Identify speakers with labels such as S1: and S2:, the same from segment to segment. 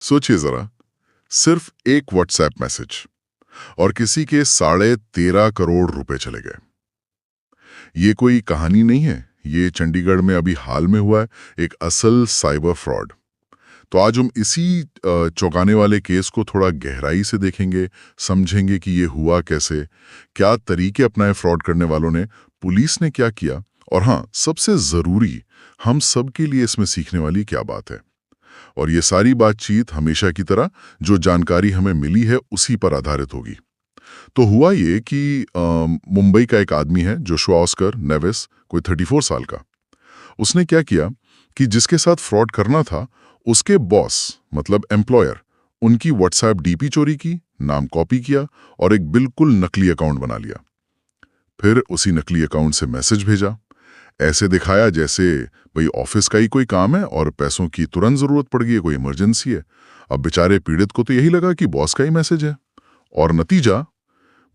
S1: सोचिए जरा, सिर्फ एक व्हाट्सएप मैसेज और किसी के 13.5 करोड़ रुपए चले गए। ये कोई कहानी नहीं है, ये चंडीगढ़ में अभी हाल में हुआ है, एक असल साइबर फ्रॉड। तो आज हम इसी चौंकाने वाले केस को थोड़ा गहराई से देखेंगे, समझेंगे कि ये हुआ कैसे, क्या तरीके अपनाए फ्रॉड करने वालों ने, पुलिस ने क्या किया, और हाँ, सबसे जरूरी, हम सब के लिए इसमें सीखने वाली क्या बात है। और ये सारी बातचीत हमेशा की तरह जो जानकारी हमें मिली है उसी पर आधारित होगी। तो हुआ ये कि मुंबई का एक आदमी है, जोशुआ ऑस्कर नेवेस, कोई 34 साल का। उसने क्या किया कि जिसके साथ फ्रॉड करना था, उसके बॉस मतलब एम्प्लॉयर, उनकी व्हाट्सएप डीपी चोरी की, नाम कॉपी किया और एक बिल्कुल नकली अकाउंट बना लिया। फिर उसी नकली अकाउंट से मैसेज भेजा, ऐसे दिखाया जैसे भाई ऑफिस का ही कोई काम है और पैसों की तुरंत जरूरत पड़ गई है, कोई इमरजेंसी है। अब बेचारे पीड़ित को तो यही लगा कि बॉस का ही मैसेज है, और नतीजा,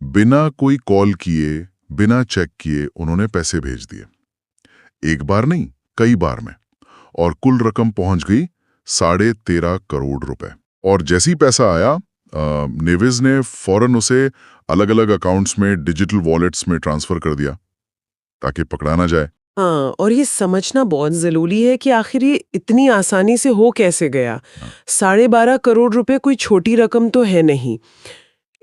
S1: बिना कोई कॉल किए, बिना चेक किए उन्होंने पैसे भेज दिए। एक बार नहीं, कई बार में, और कुल रकम पहुंच गई 13.5 करोड़ रुपए। और जैसी पैसा आया, नेविज ने फौरन उसे अलग अलग अकाउंट्स में, डिजिटल वॉलेट्स में ट्रांसफर कर दिया ताकि पकड़ा ना जाए।
S2: हाँ, और ये समझना बहुत जरूरी है कि आखिर ये इतनी आसानी से हो कैसे गया। 12.5 करोड़ रुपए कोई छोटी रकम तो है नहीं।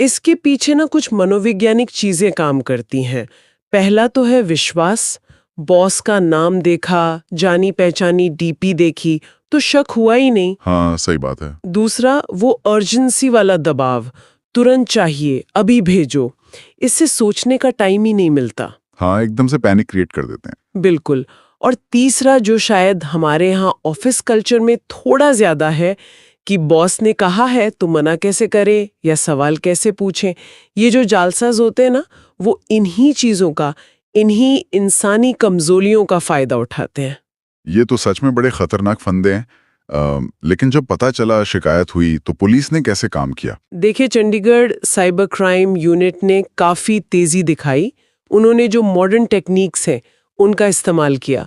S2: इसके पीछे ना कुछ मनोवैज्ञानिक चीजें काम करती हैं। पहला तो है विश्वास। बॉस का नाम देखा, जानी पहचानी डीपी देखी, तो शक हुआ ही नहीं।
S1: हाँ, सही बात है।
S2: दूसरा, वो अर्जेंसी वाला दबाव, तुरंत चाहिए, अभी भेजो। इससे सोचने का टाइम ही नहीं मिलता।
S1: हाँ, एकदम से पैनिक क्रिएट कर देते हैं।
S2: बिल्कुल। और तीसरा, जो शायद हमारे यहाँ ऑफिस कल्चर में थोड़ा ज्यादा है, कि बॉस ने कहा है तो मना कैसे करें या सवाल कैसे पूछें। ये जो जालसाज होते हैं ना, वो इन्हीं चीजों का, इन्हीं इंसानी कमजोरियों का फायदा उठाते हैं।
S1: ये तो सच में बड़े खतरनाक फंदे हैं। लेकिन जब पता चला, शिकायत हुई, तो पुलिस ने कैसे काम किया?
S2: देखिए, चंडीगढ़ साइबर क्राइम यूनिट ने काफी तेजी दिखाई। उन्होंने जो मॉडर्न टेक्निक्स हैं उनका इस्तेमाल किया,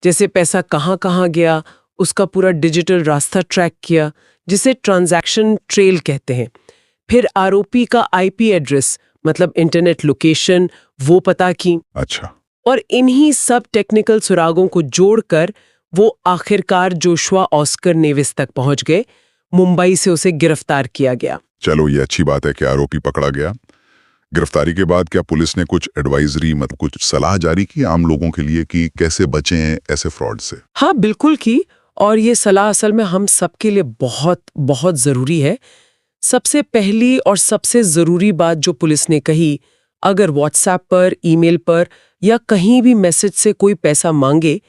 S2: जैसे पैसा कहाँ कहाँ गया उसका पूरा डिजिटल रास्ता ट्रैक किया, जिसे ट्रांजैक्शन ट्रेल कहते हैं। फिर आरोपी का आईपी एड्रेस मतलब इंटरनेट लोकेशन वो पता की।
S1: अच्छा।
S2: और इन्हीं सब टेक्निकल सुरागों को जोड़कर वो आखिरकार जोशुआ ऑस्कर नेविस तक पहुंच गए। मुंबई से उसे गिरफ्तार किया गया।
S1: चलो, ये अच्छी बात है कि आरोपी पकड़ा गया। गिरफ्तारी के बाद क्या पुलिस ने कुछ एडवाइजरी, मतलब कुछ सलाह जारी की आम लोगों के लिए कि कैसे बचें ऐसे फ्रॉड से?
S2: हाँ, बिल्कुल की। और ये सलाह असल में हम सबके लिए बहुत बहुत जरूरी है। सबसे पहली और सबसे जरूरी बात जो पुलिस ने कही, अगर व्हाट्सएप पर, ईमेल पर या कहीं भी मैसेज से कोई पैसा मांगे,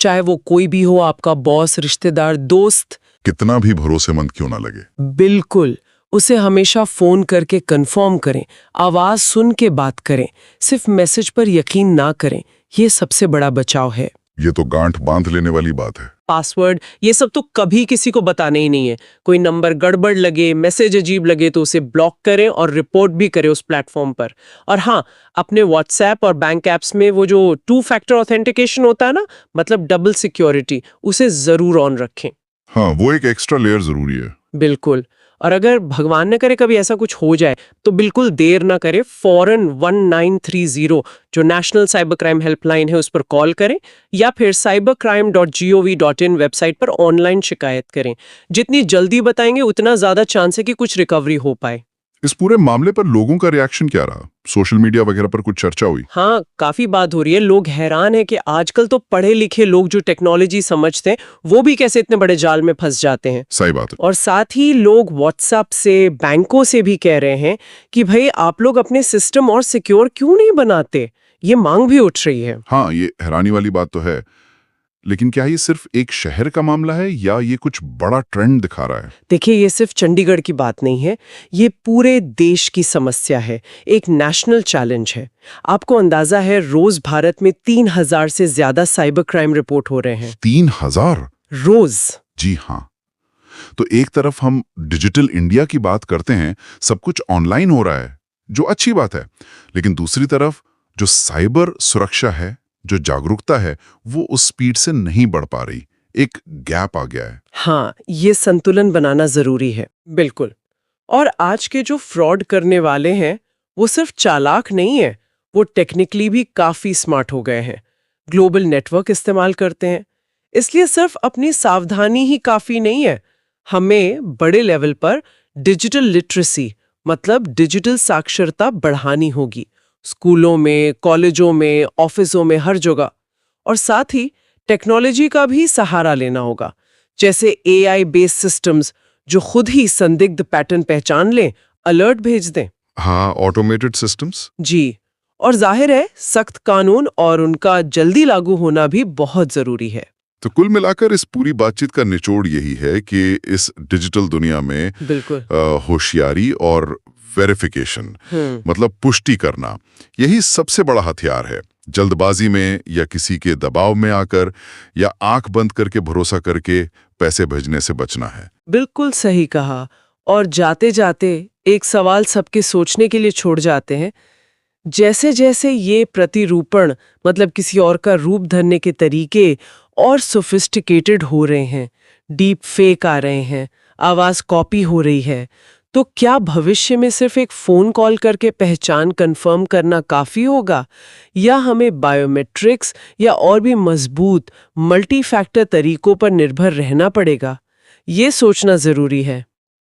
S2: चाहे वो कोई भी हो, आपका बॉस, रिश्तेदार, दोस्त,
S1: कितना भी भरोसेमंद क्यों ना लगे,
S2: बिल्कुल उसे हमेशा फोन करके कंफर्म करें, आवाज सुन के बात करें, सिर्फ मैसेज पर यकीन ना करें। ये सबसे बड़ा बचाव है।
S1: ये तो गांठ बांध लेने वाली बात है।
S2: पासवर्ड, ये सब तो कभी किसी को बताने ही नहीं है। कोई नंबर गड़बड़ लगे, मैसेज अजीब लगे तो उसे ब्लॉक करें और रिपोर्ट भी करें उस प्लेटफॉर्म पर। और हाँ, अपने व्हाट्सएप और बैंक ऐप्स में वो जो 2 फैक्टर ऑथेंटिकेशन होता है ना, मतलब डबल सिक्योरिटी, उसे जरूर ऑन रखें।
S1: हाँ, वो एक एक्स्ट्रा लेयर जरूरी है।
S2: बिल्कुल। और अगर भगवान न करे कभी ऐसा कुछ हो जाए, तो बिल्कुल देर ना करें, फौरन 1930 जो नेशनल साइबर क्राइम हेल्पलाइन है उस पर कॉल करें, या फिर cybercrime.gov.in वेबसाइट पर ऑनलाइन शिकायत करें। जितनी जल्दी बताएंगे उतना ज्यादा चांस है कि कुछ रिकवरी हो पाए।
S1: इस पूरे मामले पर लोगों का रिएक्शन क्या रहा? सोशल मीडिया वगैरह पर कुछ चर्चा हुई?
S2: हाँ, काफी बात हो रही है। लोग हैरान है कि आजकल तो पढ़े लिखे लोग जो टेक्नोलॉजी समझते हैं वो भी कैसे इतने बड़े जाल में फंस जाते हैं।
S1: सही बात है।
S2: और साथ ही लोग व्हाट्सएप से, बैंकों से भी कह रहे हैं कि भाई आप लोग अपने सिस्टम और सिक्योर क्यों नहीं बनाते। ये मांग भी उठ रही है।
S1: हाँ, ये हैरानी वाली बात तो है। लेकिन क्या ये सिर्फ एक शहर का मामला है या ये कुछ बड़ा ट्रेंड दिखा रहा है?
S2: देखिए, ये सिर्फ चंडीगढ़ की बात नहीं है, ये पूरे देश की समस्या है, एक नेशनल चैलेंज है। आपको अंदाजा है, रोज भारत में 3000 से ज्यादा साइबर क्राइम रिपोर्ट हो रहे हैं।
S1: 3000
S2: रोज?
S1: जी हाँ। तो एक तरफ हम डिजिटल इंडिया की बात करते हैं, सब कुछ ऑनलाइन हो रहा है, जो अच्छी बात है, लेकिन दूसरी तरफ जो साइबर सुरक्षा है, जो जागरूकता है, वो उस स्पीड से नहीं बढ़ पा रही। एक गैप आ गया है।
S2: हाँ, ये संतुलन बनाना जरूरी है, बिल्कुल। और आज के जो फ्रॉड करने वाले हैं, वो सिर्फ चालाक नहीं है, वो टेक्निकली भी काफी स्मार्ट हो गए हैं। ग्लोबल नेटवर्क इस्तेमाल करते हैं। इसलिए सिर्फ अपनी सावधानी ही काफी नहीं है, हमें बड़े लेवल पर डिजिटल लिटरेसी मतलब डिजिटल साक्षरता बढ़ानी होगी। स्कूलों में, कॉलेजों में, ऑफिसों में, हर जगह। और साथ ही टेक्नोलॉजी का भी सहारा लेना होगा, जैसे एआई बेस्ड सिस्टम्स जो खुद ही संदिग्ध पैटर्न पहचान लें, अलर्ट भेज दें।
S1: हाँ, ऑटोमेटेड सिस्टम्स।
S2: जी, और जाहिर है सख्त कानून और उनका जल्दी लागू होना भी बहुत जरूरी है।
S1: तो कुल मिलाकर इस पूरी बातचीत का निचोड़ यही है कि इस डिजिटल दुनिया में
S2: बिल्कुल।
S1: होशियारी और वेरिफिकेशन मतलब पुष्टि करना, यही सबसे बड़ा हथियार है। जल्दबाजी में या किसी के दबाव में आकर या आंख बंद करके भरोसा करके पैसे भेजने से बचना है।
S2: बिल्कुल सही कहा। और जाते जाते एक सवाल सबके सोचने के लिए छोड़ जाते हैं। जैसे जैसे ये प्रतिरूपण मतलब किसी और का रूप धरने के तरीके और सोफिस्टिकेटेड हो रहे हैं, डीप फेक आ रहे हैं, आवाज कॉपी हो रही है, तो क्या भविष्य में सिर्फ एक फोन कॉल करके पहचान कंफर्म करना काफी होगा, या हमें बायोमेट्रिक्स या और भी मजबूत मल्टी फैक्टर तरीकों पर निर्भर रहना पड़ेगा? ये सोचना जरूरी है।